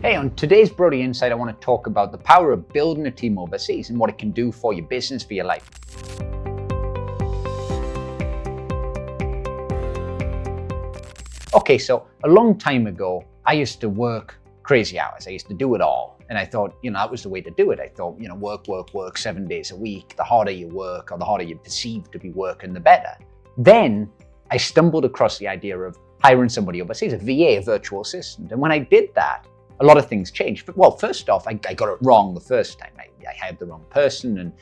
Hey, on today's Brodie Insight, I want to talk about the power of building a team overseas and what it can do for your business, for your life. Okay, so a long time ago, I used to work crazy hours. I used to do it all. And I thought, that was the way to do it. I thought, work 7 days a week. The harder you work or the harder you perceive to be working, the better. Then I stumbled across the idea of hiring somebody overseas, a VA, a virtual assistant. And when I did that, a lot of things changed. But well, first off, I got it wrong the first time. I hired the wrong person, and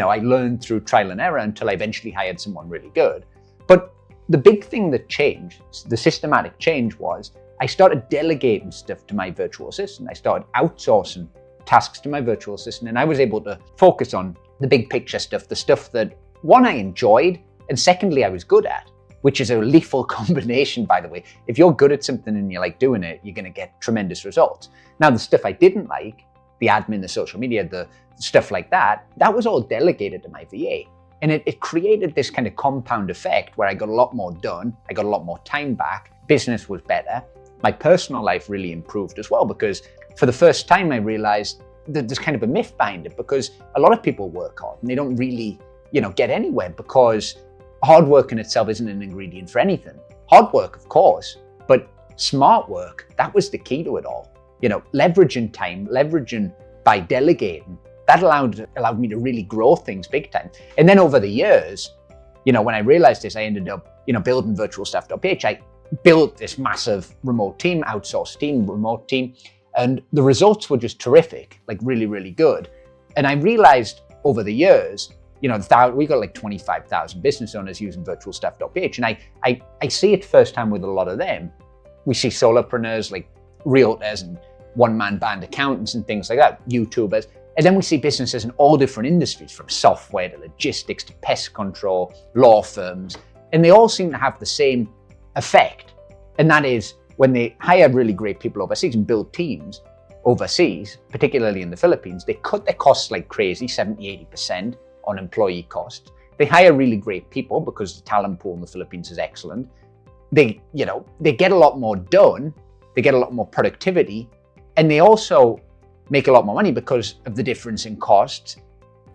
I learned through trial and error until I eventually hired someone really good. But the big thing that changed, the systematic change, was I started delegating stuff to my virtual assistant. I started outsourcing tasks to my virtual assistant, and I was able to focus on the big picture stuff, the stuff that, one, I enjoyed, and secondly, I was good at, which is a lethal combination, by the way. If you're good at something and you like doing it, you're going to get tremendous results. Now, the stuff I didn't like, the admin, the social media, the stuff like that was all delegated to my VA. And it created this kind of compound effect where I got a lot more done, I got a lot more time back, business was better. My personal life really improved as well, because for the first time I realized that there's kind of a myth behind it, because a lot of people work hard and they don't really, get anywhere, because hard work in itself isn't an ingredient for anything. Hard work, of course, but smart work, that was the key to it all. Leveraging time, leveraging by delegating, that allowed me to really grow things big time. And then over the years, when I realized this, I ended up, building VirtualStaff.ph. I built this massive remote team, outsourced team, remote team, and the results were just terrific, like really, really good. And I realized over the years, we got like 25,000 business owners using VirtualStaff.ph, and I see it firsthand with a lot of them. We see solopreneurs like realtors and one-man band accountants and things like that, YouTubers, and then we see businesses in all different industries, from software to logistics to pest control, law firms, and they all seem to have the same effect, and that is when they hire really great people overseas and build teams overseas, particularly in the Philippines, they cut their costs like crazy, 70-80%. On employee costs. They hire really great people because the talent pool in the Philippines is excellent. They get a lot more done, they get a lot more productivity, and they also make a lot more money because of the difference in costs.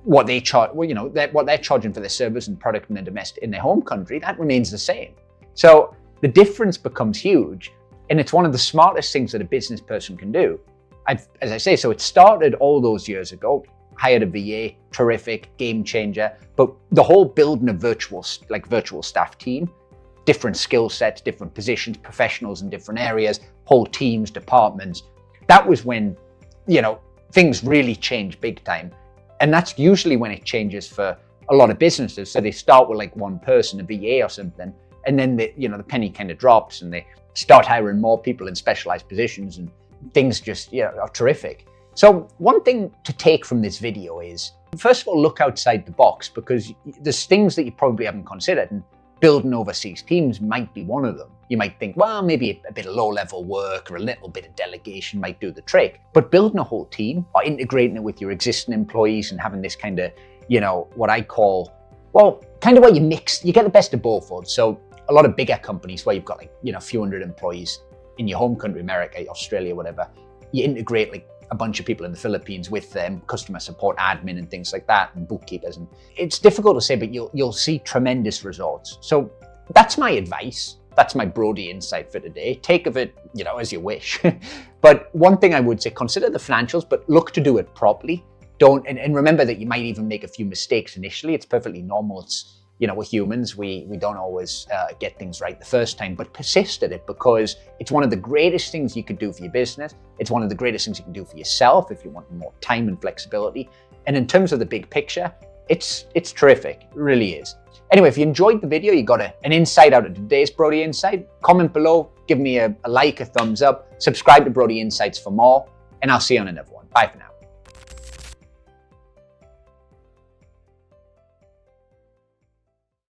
What they charge, what they're charging for their service and product in their home country, that remains the same. So the difference becomes huge, and it's one of the smartest things that a business person can do. As I say, so it started all those years ago. Hired a VA, terrific, game changer. But the whole building a virtual staff team, different skill sets, different positions, professionals in different areas, whole teams, departments, that was when, things really change big time. And that's usually when it changes for a lot of businesses. So they start with like one person, a VA or something, and then the penny kind of drops and they start hiring more people in specialized positions, and things just, are terrific. So one thing to take from this video is, first of all, look outside the box, because there's things that you probably haven't considered, and building overseas teams might be one of them. You might think, well, maybe a bit of low-level work or a little bit of delegation might do the trick. But building a whole team or integrating it with your existing employees and having this kind of, what I call, kind of where you get the best of both worlds. So a lot of bigger companies where you've got a few hundred employees in your home country, America, Australia, whatever, you integrate like a bunch of people in the Philippines with them, customer support, admin and things like that, and bookkeepers. And it's difficult to say, but you'll see tremendous results. So that's my advice. That's my Brodie Insight for today. Take of it, as you wish. But one thing I would say, consider the financials, but look to do it properly. And remember that you might even make a few mistakes initially. It's perfectly normal. It's, we're humans. We don't always get things right the first time, but persist at it, because it's one of the greatest things you could do for your business. It's one of the greatest things you can do for yourself if you want more time and flexibility. And in terms of the big picture, it's terrific. It really is. Anyway, if you enjoyed the video, you got an insight out of today's Brodie Insight, comment below, give me a like, a thumbs up, subscribe to Brodie Insights for more, and I'll see you on another one. Bye for now.